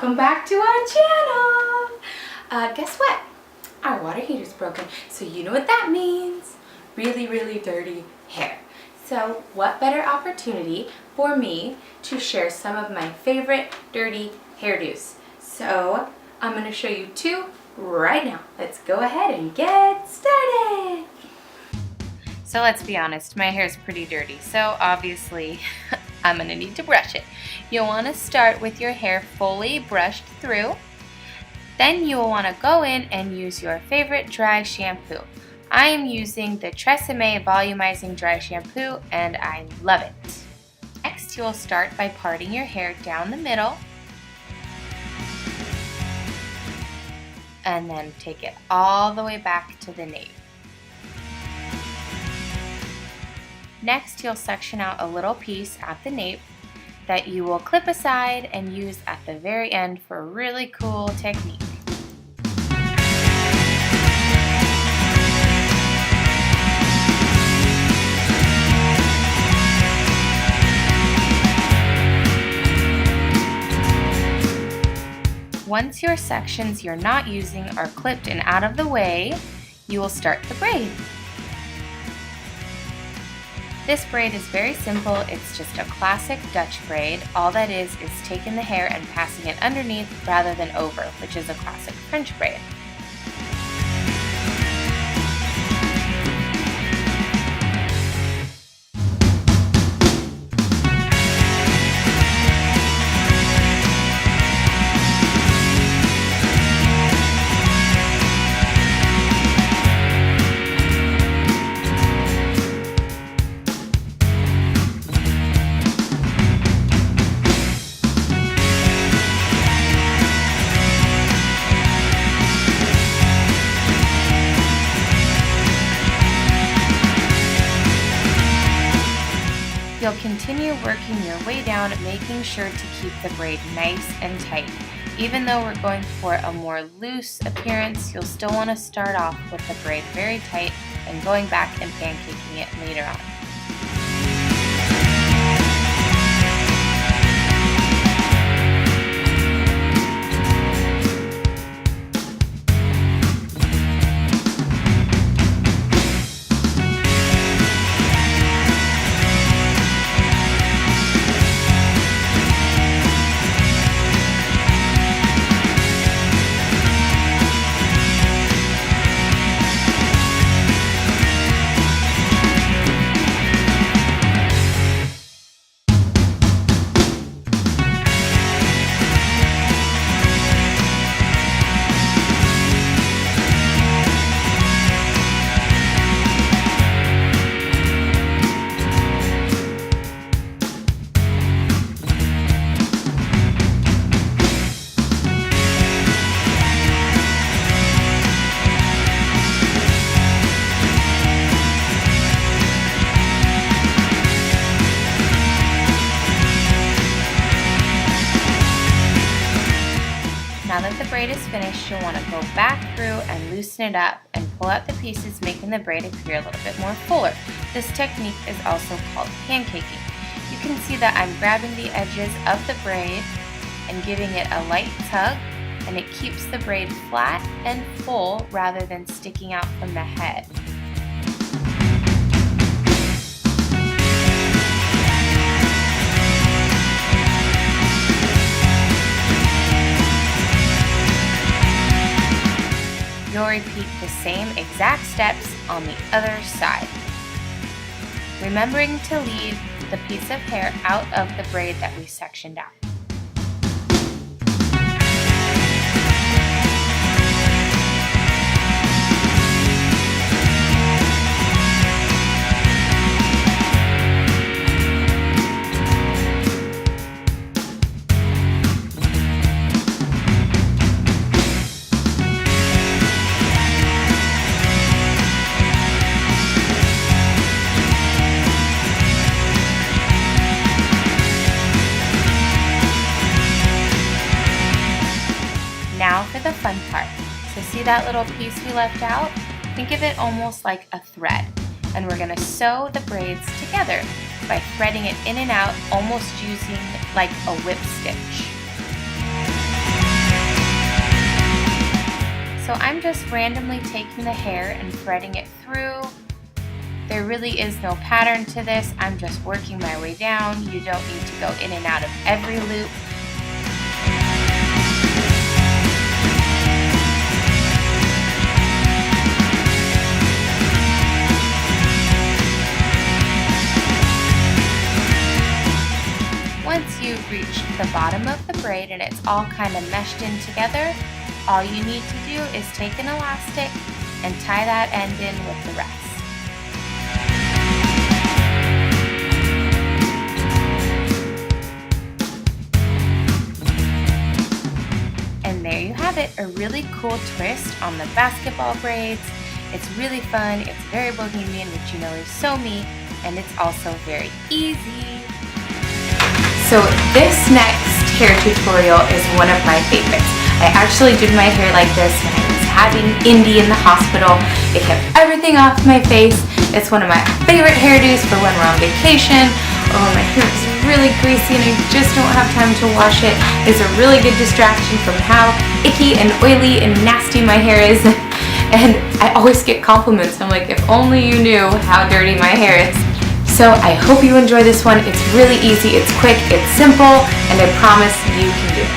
welcome back to our channel. Guess what? Our water heater's broken, so you know what that means. Really, really dirty hair. So what better opportunity for me to share some of my favorite dirty hairdos. So I'm going to show you two right now. Let's go ahead and get started. So let's be honest, my hair is pretty dirty, so obviously I'm going to need to brush it. You'll want to start with your hair fully brushed through. Then you will want to go in and use your favorite dry shampoo. I am using the Tresemme Volumizing Dry Shampoo and I love it. Next, you will start by parting your hair down the middle and then take it all the way back to the nape. Next, you'll section out a little piece at the nape that you will clip aside and use at the very end for a really cool technique. Once your sections you're not using are clipped and out of the way, you will start the braid. This braid is very simple. It's just a classic Dutch braid. All that is taking the hair and passing it underneath rather than over, which is a classic French braid. You'll continue working your way down, making sure to keep the braid nice and tight. Even though we're going for a more loose appearance, you'll still want to start off with the braid very tight and going back and pancaking it later on. Now that the braid is finished, you'll want to go back through and loosen it up and pull out the pieces, making the braid appear a little bit more fuller. This technique is also called pancaking. You can see that I'm grabbing the edges of the braid and giving it a light tug, and it keeps the braid flat and full rather than sticking out from the head. You'll repeat the same exact steps on the other side, remembering to leave the piece of hair out of the braid that we sectioned out. Now for the fun part. So see that little piece we left out? Think of it almost like a thread. And we're going to sew the braids together by threading it in and out, almost using like a whip stitch. So I'm just randomly taking the hair and threading it through. There really is no pattern to this. I'm just working my way down. You don't need to go in and out of every loop. Once you've reached the bottom of the braid and it's all kind of meshed in together, all you need to do is take an elastic and tie that end in with the rest. And there you have it, a really cool twist on the basketball braids. It's really fun, it's very bohemian, which you know is so me, and it's also very easy. So this next hair tutorial is one of my favorites. I actually did my hair like this when I was having Indy in the hospital. It kept everything off my face. It's one of my favorite hairdos for when we're on vacation or when my hair is really greasy and I just don't have time to wash it. It's a really good distraction from how icky and oily and nasty my hair is. And I always get compliments. I'm like, if only you knew how dirty my hair is. So I hope you enjoy this one. It's really easy, it's quick, it's simple, and I promise you can do it.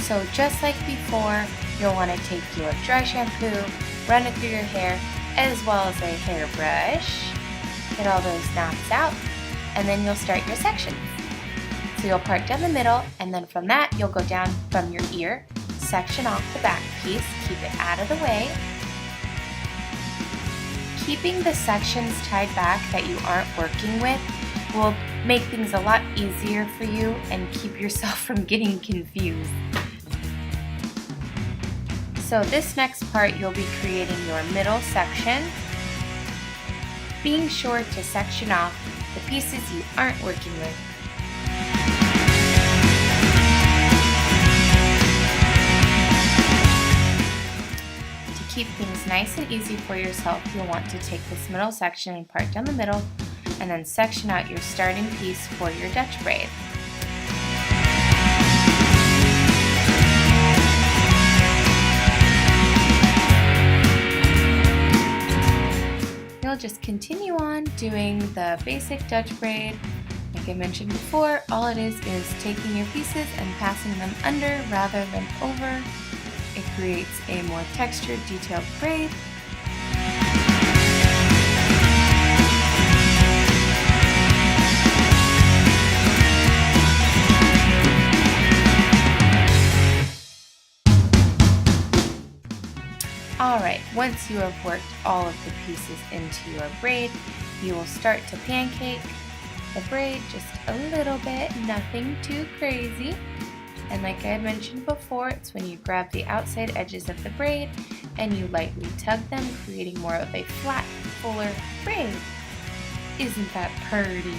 So just like before, you'll want to take your dry shampoo, run it through your hair, as well as a hairbrush. Get all those knots out, and then you'll start your sections. So you'll part down the middle, and then from that, you'll go down from your ear, section off the back piece, keep it out of the way. Keeping the sections tied back that you aren't working with will make things a lot easier for you and keep yourself from getting confused. So this next part, you'll be creating your middle section, being sure to section off the pieces you aren't working with. Keep things nice and easy for yourself, you'll want to take this middle section and part down the middle, and then section out your starting piece for your Dutch braid. You'll just continue on doing the basic Dutch braid. Like I mentioned before, all it is taking your pieces and passing them under rather than over. It creates a more textured, detailed braid. Alright, once you have worked all of the pieces into your braid, you will start to pancake the braid just a little bit, nothing too crazy. And like I had mentioned before, it's when you grab the outside edges of the braid and you lightly tug them, creating more of a flat, fuller braid. Isn't that pretty?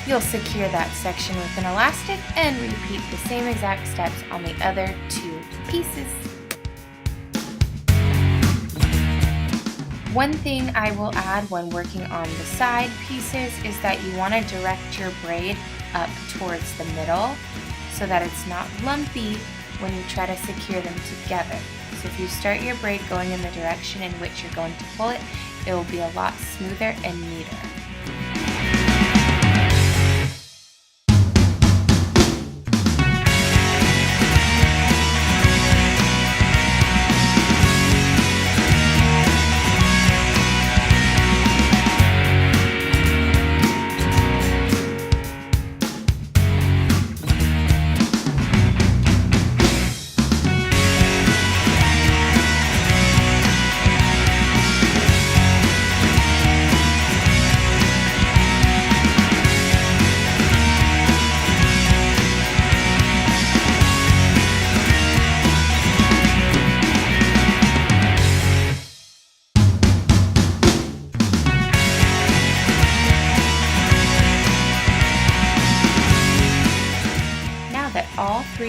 You'll secure that section with an elastic and repeat the same exact steps on the other two pieces. One thing I will add when working on the side pieces is that you want to direct your braid up towards the middle so that it's not lumpy when you try to secure them together. So if you start your braid going in the direction in which you're going to pull it, it will be a lot smoother and neater.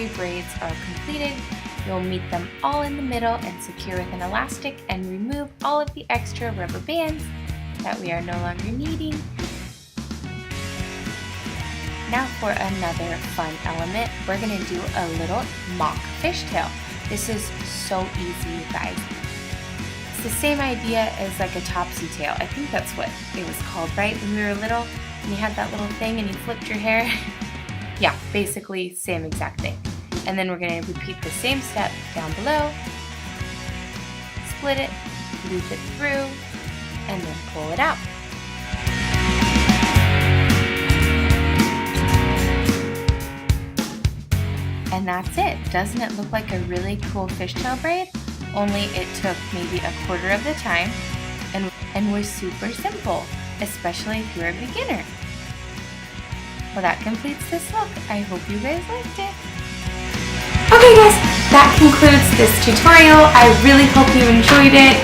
3 braids are completed, you'll meet them all in the middle and secure with an elastic and remove all of the extra rubber bands that we are no longer needing. Now for another fun element, we're going to do a little mock fishtail. This is so easy, you guys. It's the same idea as like a topsy tail. I think that's what it was called, right? When we were little and you had that little thing and you flipped your hair. Yeah, basically same exact thing. And then we're going to repeat the same step down below. Split it, loop it through, and then pull it out. And that's it. Doesn't it look like a really cool fishtail braid? Only it took maybe a quarter of the time and was super simple, especially if you're a beginner. Well, that completes this look. I hope you guys liked it. Okay guys, that concludes this tutorial. I really hope you enjoyed it.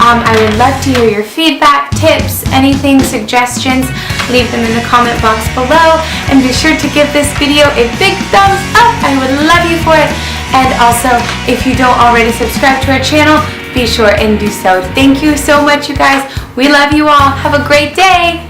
I would love to hear your feedback, tips, anything, suggestions. Leave them in the comment box below, and be sure to give this video a big thumbs up. I would love you for it. And also, if you don't already subscribe to our channel, be sure and do so. Thank you so much, you guys. We love you all. Have a great day.